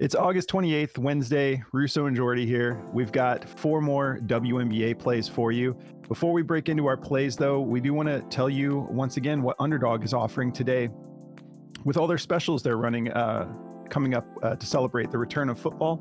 It's August 28th, Wednesday. Russo and Jordy here. We've got 4 more WNBA plays for you. Before we break into our plays, though, we do want to tell you once again what Underdog is offering today with all their specials they're running coming up to celebrate the return of football.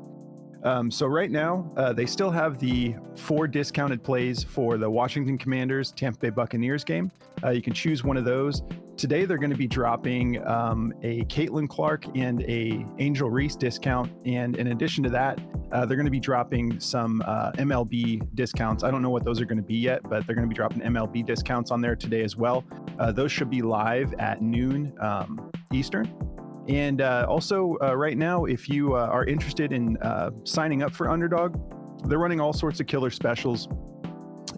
So right now, they still have the 4 discounted plays for the Washington Commanders Tampa Bay Buccaneers game. You can choose one of those. Today, they're going to be dropping a Caitlin Clark and a Angel Reese discount. And in addition to that, they're going to be dropping some MLB discounts. I don't know what those are going to be yet, but they're going to be dropping MLB discounts on there today as well. Those should be live at noon Eastern. And also right now, if you are interested in signing up for Underdog, they're running all sorts of killer specials.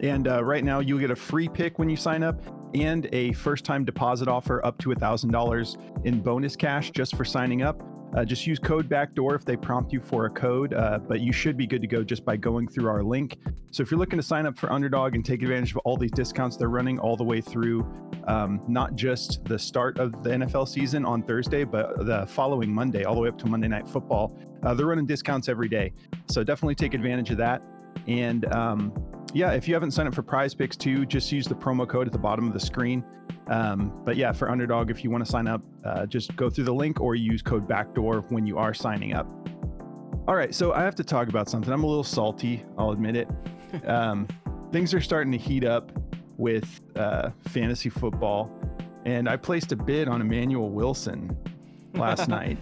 And right now you'll get a free pick when you sign up and a first-time deposit offer up to $1,000 in bonus cash just for signing up. Just use code BACKDOOR if they prompt you for a code, but you should be good to go just by going through our link. So if you're looking to sign up for Underdog and take advantage of all these discounts they're running all the way through not just the start of the NFL season on Thursday, but the following Monday, all the way up to Monday Night Football, they're running discounts every day. So definitely take advantage of that. And yeah, if you haven't signed up for Prize Picks too, just use the promo code at the bottom of the screen. But yeah, for Underdog, if you want to sign up, just go through the link or use code BACKDOOR when you are signing up. All right, so I have to talk about something. I'm a little salty, I'll admit it. Things are starting to heat up with fantasy football, and I placed a bid on Emmanuel Wilson last night.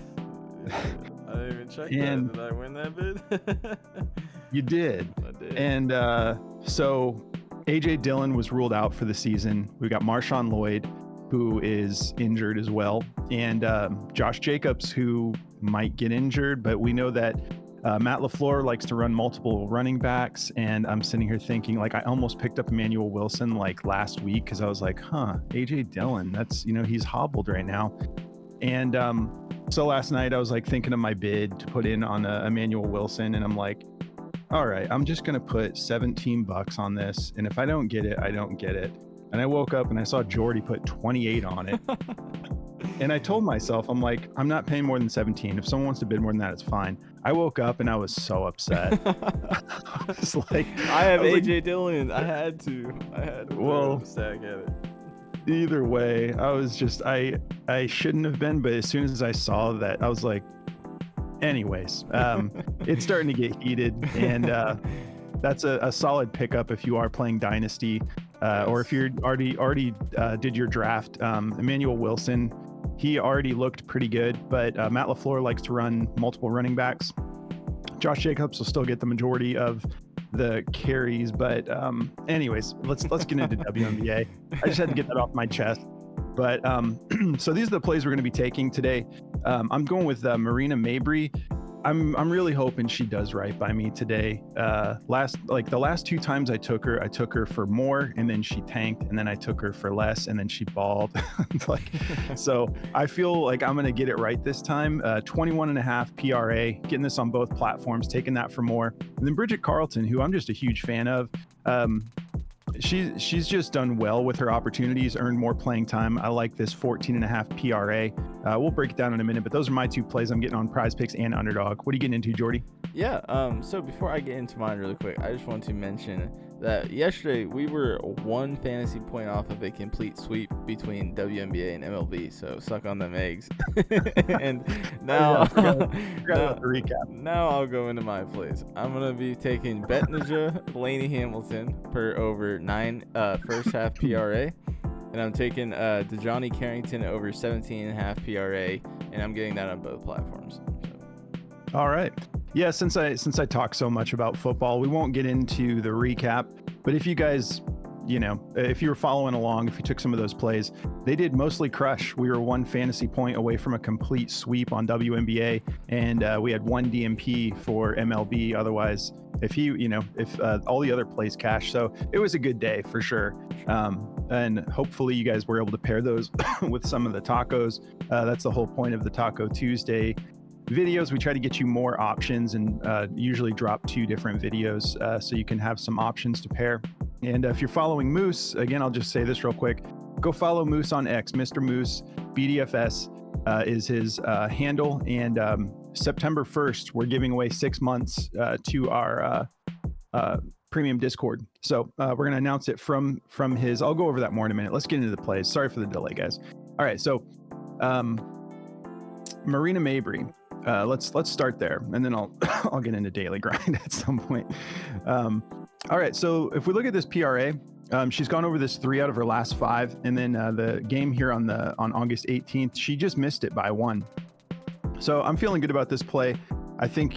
I didn't even check that. Did I win that bid? You did. I did. And so AJ Dillon was ruled out for the season. We got Marshawn Lloyd, who is injured as well, and Josh Jacobs, who might get injured, but we know that Matt LaFleur likes to run multiple running backs, and I'm sitting here thinking, like, I almost picked up Emmanuel Wilson like last week because I was like, AJ Dillon, that's, he's hobbled right now. And so last night I was like thinking of my bid to put in on Emmanuel Wilson, and I'm like, all right, I'm just going to put $17 on this. And if I don't get it, I don't get it. And I woke up and I saw Jordy put 28 on it. And I told myself, I'm like, I'm not paying more than 17. If someone wants to bid more than that, it's fine. I woke up and I was so upset. I was like, I have AJ Dillon. I had to well, stack at it. Either way, I was just, I shouldn't have been, but as soon as I saw that, I was like, anyways, it's starting to get heated, and that's a solid pickup if you are playing Dynasty, or if you're already did your draft. Emmanuel Wilson, he already looked pretty good, but Matt LaFleur likes to run multiple running backs. Josh Jacobs will still get the majority of the carries, but anyways, let's get into WNBA. I just had to get that off my chest. But so these are the plays we're going to be taking today. I'm going with Marina Mabry. I'm really hoping she does right by me today. The last 2 times I took her for more, and then she tanked, and then I took her for less, and then she balled. So I feel like I'm going to get it right this time. 21.5 PRA, getting this on both platforms, taking that for more. And then Bridget Carlton, who I'm just a huge fan of. She's just done well with her opportunities, earned more playing time. I like this 14.5 PRA. We'll break it down in a minute, but those are my 2 plays I'm getting on Prize Picks and Underdog. What are you getting into, Jordy? Yeah, so before I get into mine really quick, I just want to mention that yesterday we were 1 fantasy point off of a complete sweep between WNBA and MLB, so suck on them eggs. And now, now I'll go into my plays. I'm going to be taking Betnaja Laney Hamilton per over 9 first half PRA. And I'm taking DeJohnny Carrington over 17.5 PRA, and I'm getting that on both platforms. So. All right. Yeah, since I talk so much about football, we won't get into the recap. But if you guys, if you were following along, if you took some of those plays, they did mostly crush. We were 1 fantasy point away from a complete sweep on WNBA, and we had 1 DMP for MLB. Otherwise, if all the other plays cash. So it was a good day for sure. And hopefully you guys were able to pair those with some of the tacos. That's the whole point of the Taco Tuesday videos. We try to get you more options, and usually drop 2 different videos so you can have some options to pair. And if you're following Moose, again, I'll just say this real quick. Go follow Moose on X. Mr. Moose, BDFS is his handle. And September 1st, we're giving away 6 months to our premium Discord. So we're going to announce it from his. I'll go over that more in a minute. Let's get into the plays. Sorry for the delay, guys. All right, so Marina Mabry. Let's start there, and then I'll get into daily grind at some point. All right, so if we look at this PRA, she's gone over this 3 out of her last 5, and then the game here on August 18th, she just missed it by 1. So I'm feeling good about this play. I think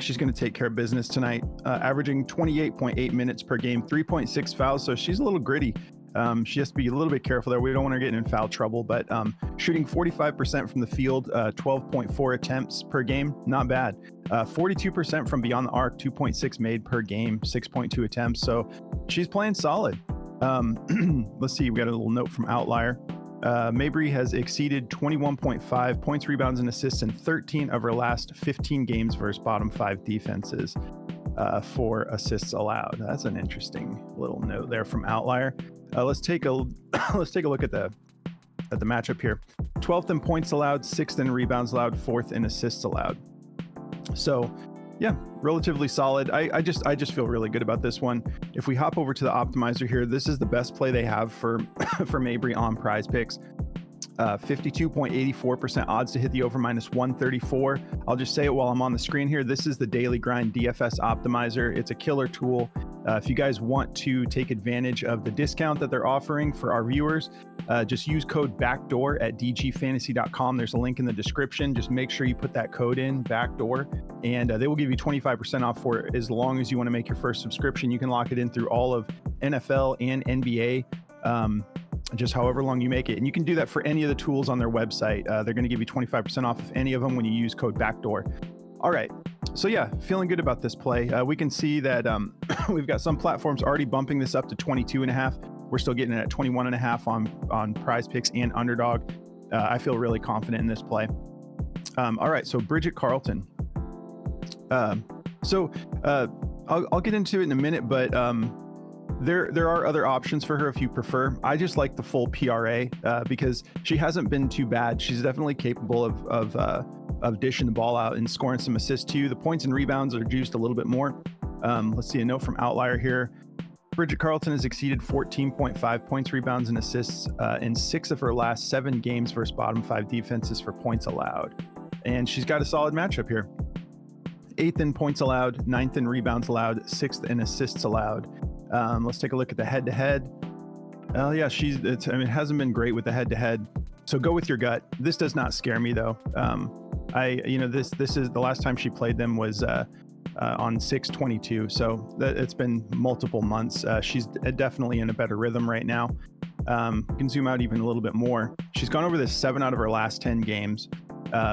she's going to take care of business tonight, averaging 28.8 minutes per game, 3.6 fouls. So she's a little gritty. She has to be a little bit careful there. We don't want her getting in foul trouble, but shooting 45% from the field, 12.4 attempts per game, not bad. 42% from beyond the arc, 2.6 made per game, 6.2 attempts. So she's playing solid. Let's see, we got a little note from Outlier. Mabry has exceeded 21.5 points, rebounds, and assists in 13 of her last 15 games versus bottom 5 defenses for assists allowed. That's an interesting little note there from Outlier. Let's take a look at the matchup here. 12th in points allowed, 6th in rebounds allowed, 4th in assists allowed. So yeah, relatively solid. I just feel really good about this one. If we hop over to the optimizer here, this is the best play they have for Mabry on Prize Picks. 52.84% odds to hit the over -134. I'll just say it while I'm on the screen here. This is the Daily Grind DFS optimizer. It's a killer tool. If you guys want to take advantage of the discount that they're offering for our viewers, just use code BACKDOOR at dgfantasy.com. There's a link in the description. Just make sure you put that code in, BACKDOOR, and they will give you 25% off for it as long as you want to make your first subscription. You can lock it in through all of NFL and NBA. Just however long you make it. And you can do that for any of the tools on their website. They're going to give you 25% off of any of them when you use code BACKDOOR. All right. So yeah, feeling good about this play. We can see that we've got some platforms already bumping this up to 22.5. We're still getting it at 21.5 on Prize Picks and Underdog. I feel really confident in this play. All right. So Bridget Carlton. I'll get into it in a minute, but there are other options for her if you prefer. I just like the full PRA because she hasn't been too bad. She's definitely capable of dishing the ball out and scoring some assists too. The points and rebounds are juiced a little bit more. Let's see a note from Outlier here. Bridget Carlton has exceeded 14.5 points, rebounds, and assists in 6 of her last 7 games versus bottom 5 defenses for points allowed. And she's got a solid matchup here. 8th in points allowed, 9th in rebounds allowed, 6th in assists allowed. Let's take a look at the head-to-head. Yeah, it hasn't been great with the head-to-head. So go with your gut. This does not scare me though. This is the last time she played them was on 6/22. So it's been multiple months. She's definitely in a better rhythm right now. You can zoom out even a little bit more. She's gone over this 7 out of her last 10 games.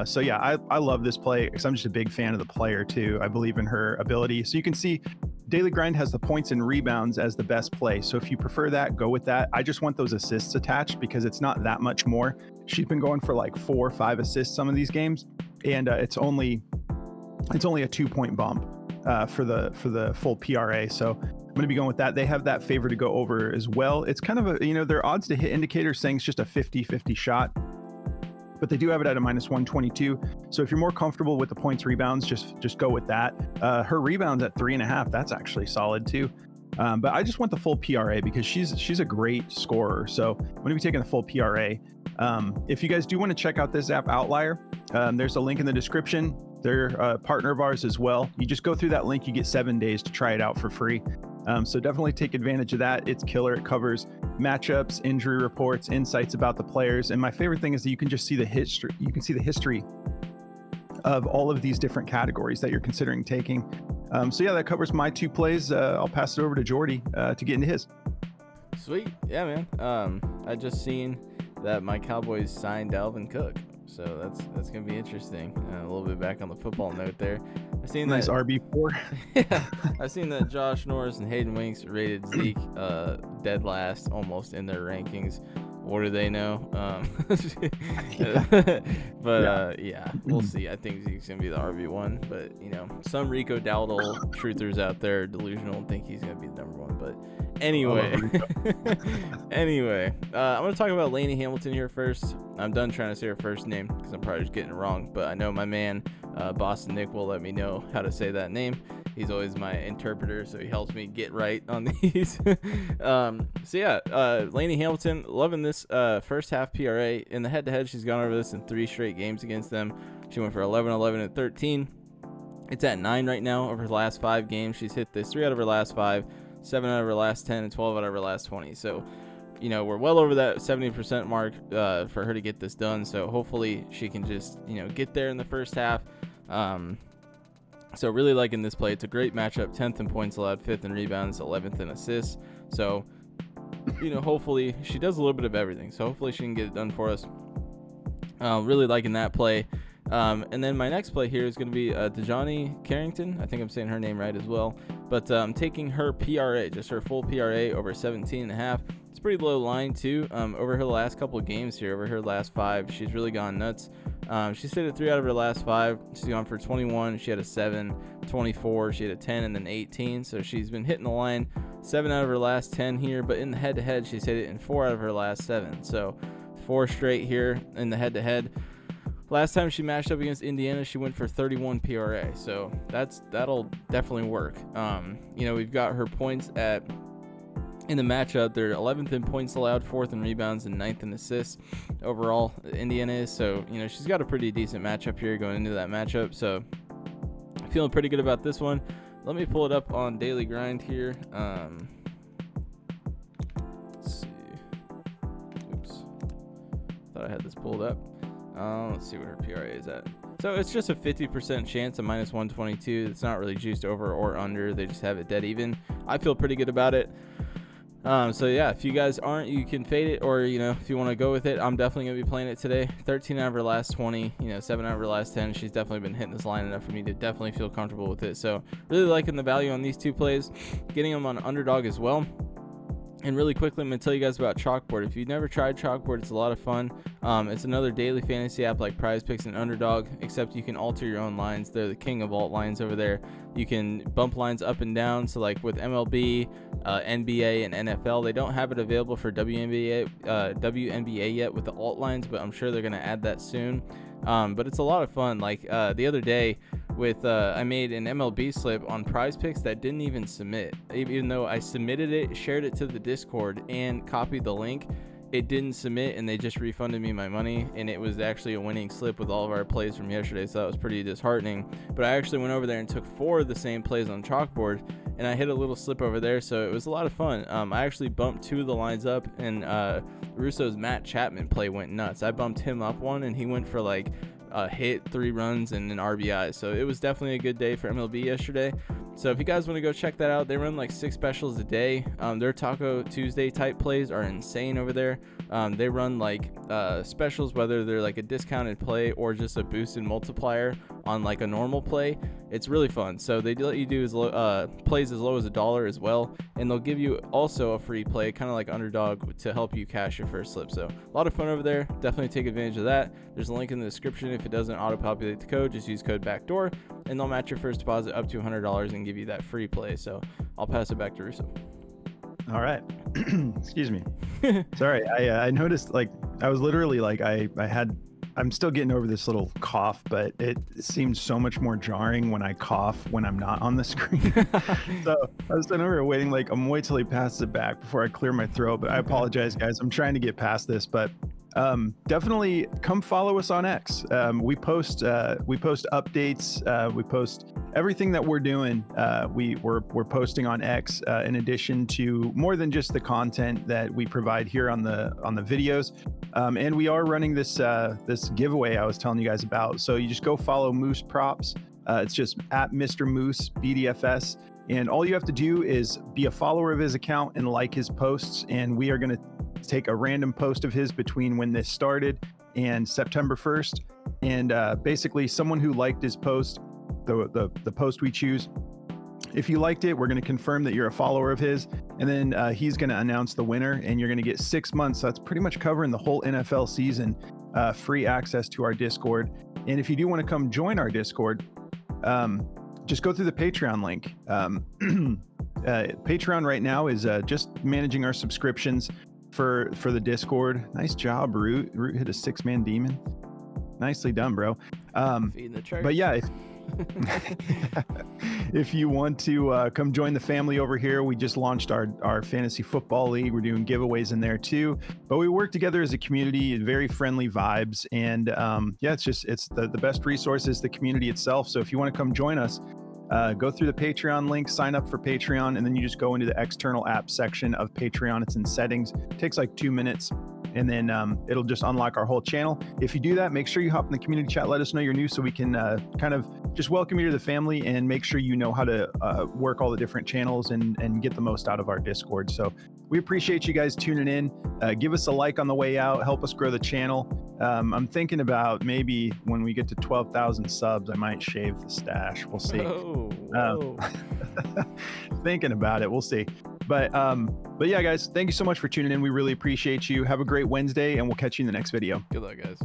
So yeah, I love this play because I'm just a big fan of the player too. I believe in her ability. So you can see Daily Grind has the points and rebounds as the best play. So if you prefer that, go with that. I just want those assists attached because it's not that much more. She's been going for like 4 or 5 assists some of these games, and it's only a 2-point bump for the full PRA. So I'm going to be going with that. They have that favor to go over as well. It's kind of their odds to hit indicator saying it's just a 50-50 shot, but they do have it at a -122. So if you're more comfortable with the points rebounds, just go with that. Her rebounds at 3.5, that's actually solid too. But I just want the full PRA because she's a great scorer. So I'm going to be taking the full PRA. If you guys do want to check out this app Outlier, there's a link in the description. They're a partner of ours as well. You just go through that link, you get 7 days to try it out for free. So definitely take advantage of that. It's killer. It covers matchups, injury reports, insights about the players. And my favorite thing is that you can just see the history. You can see the history of all of these different categories that you're considering taking. So yeah, that covers my 2 plays. I'll pass it over to Jordy to get into his. Sweet. Yeah, man. I just seen that my Cowboys signed Dalvin Cook. So that's going to be interesting. A little bit back on the football note there. I've seen nice that RB4. Yeah, I've seen that Josh Norris and Hayden Winks rated Zeke dead last almost in their rankings. What do they know? Yeah, we'll see. I think Zeke's going to be the RB1. But, some Rico Dowdle truthers out there delusional and think he's going to be the number 1. But anyway, I'm going to talk about Lainey Hamilton here first. I'm done trying to say her first name because I'm probably just getting it wrong. But I know my man Boston Nick will let me know how to say that name. He's always my interpreter, so he helps me get right on these. Lainey Hamilton, loving this first half PRA. In the head-to-head, she's gone over this in 3 straight games against them. She went for 11, 11, and 13. It's at 9 right now over her last 5 games. She's hit this 3 out of her last 5, 7 out of her last 10, and 12 out of her last 20. So, we're well over that 70% mark for her to get this done. So hopefully she can just, get there in the first half. So really liking this play. It's a great matchup. 10th in points allowed, 5th in rebounds, 11th in assists. So, hopefully she does a little bit of everything. So hopefully she can get it done for us. Really liking that play. And then my next play here is going to be Dejani Carrington. I think I'm saying her name right as well. But I'm taking her PRA, just her full PRA over 17.5. It's a pretty low line too. Over her last couple of games here, over her last 5, she's really gone nuts. She's hit a 3 out of her last 5. She's gone for 21. She had a 7, 24. She had a 10 and then 18. So she's been hitting the line 7 out of her last 10 here. But in the head-to-head, she's hit it in 4 out of her last 7. So 4 straight here in the head-to-head. Last time she matched up against Indiana, she went for 31 PRA. So that'll definitely work. We've got her points in the matchup. They're 11th in points allowed, 4th in rebounds, and 9th in assists overall. Indiana is. So, she's got a pretty decent matchup here going into that matchup. So, feeling pretty good about this one. Let me pull it up on Daily Grind here. Let's see. Oops. Thought I had this pulled up. Let's see what her PRA is at. So it's just a 50% chance of minus 122. It's not really juiced over or under. They just have it dead even. I feel pretty good about it. If you guys aren't, you can fade it, or if you want to go with it, I'm definitely gonna be playing it today. 13 out of her last 20, 7 out of her last 10. She's definitely been hitting this line enough for me to definitely feel comfortable with it. So really liking the value on these 2 plays, getting them on Underdog as well. And really quickly, I'm going to tell you guys about Chalkboard. If you've never tried Chalkboard, it's a lot of fun. It's another daily fantasy app like Prize Picks and Underdog, except you can alter your own lines. They're the king of alt lines over there. You can bump lines up and down. So like with MLB, NBA, and NFL, they don't have it available for WNBA yet with the alt lines, but I'm sure they're going to add that soon. But it's a lot of fun. Like the other day, I made an MLB slip on Prize Picks that didn't even submit. Even though I submitted it, shared it to the Discord, and copied the link, it didn't submit, and they just refunded me my money, and it was actually a winning slip with all of our plays from yesterday, so that was pretty disheartening. But I actually went over there and took 4 of the same plays on Chalkboard, and I hit a little slip over there, so it was a lot of fun. I actually bumped 2 of the lines up, and Russo's Matt Chapman play went nuts. I bumped him up 1, and he went for like a hit, 3 runs, and an RBI. So it was definitely a good day for MLB yesterday. So if you guys want to go check that out, they run like 6 specials a day. Their Taco Tuesday type plays are insane over there. They run like specials, whether they're like a discounted play or just a boosted multiplier on like a normal play. It's really fun. So they let you do plays as low as $1 as well, and they'll give you also a free play, kind of like Underdog, to help you cash your first slip. So a lot of fun over there. Definitely take advantage of that. There's a link in the description. If it doesn't auto-populate the code, just use code backdoor, and they'll match your first deposit up to $100 and give you that free play. So I'll pass it back to Russo. All right. Excuse me. Sorry. I noticed, like, I was literally like, I'm still getting over this little cough, but it seems so much more jarring when I cough when I'm not on the screen. So I was sitting over here waiting, like, I'm gonna wait till he passes it back before I clear my throat. But I apologize, guys. I'm trying to get past this, but definitely come follow us on X. We post updates. We post everything that we're doing. We're posting on X in addition to more than just the content that we provide here on the videos. And we are running this giveaway I was telling you guys about. So you just go follow Moose Props. It's just at Mr. Moose BDFS. And all you have to do is be a follower of his account and like his posts. And we are going to take a random post of his between when this started and September 1st. And basically someone who liked his post, the post we choose, if you liked it, we're going to confirm that you're a follower of his. And then he's going to announce the winner, and you're going to get 6 months. So that's pretty much covering the whole NFL season, free access to our Discord. And if you do want to come join our Discord, just go through the Patreon link. Patreon right now is just managing our subscriptions for the Discord. Nice job, Root. Root hit a 6-man demon. Nicely done, bro. Feeding the church. But yeah, if you want to come join the family over here, we just launched our fantasy football league. We're doing giveaways in there too, but we work together as a community, very friendly vibes. And yeah, it's the best resource is the community itself. So if you want to come join us, go through the Patreon link, sign up for Patreon, and then you just go into the external app section of Patreon. It's in settings. It takes like 2 minutes, and then it'll just unlock our whole channel. If you do that, make sure you hop in the community chat. Let us know you're new so we can kind of just welcome you to the family and make sure you know how to work all the different channels and get the most out of our Discord. So we appreciate you guys tuning in. Give us a like on the way out. Help us grow the channel. I'm thinking about maybe when we get to 12,000 subs, I might shave the stash. We'll see. Whoa. Thinking about it. We'll see. But yeah, guys, thank you so much for tuning in. We really appreciate you. Have a great Wednesday, and we'll catch you in the next video. Good luck, guys.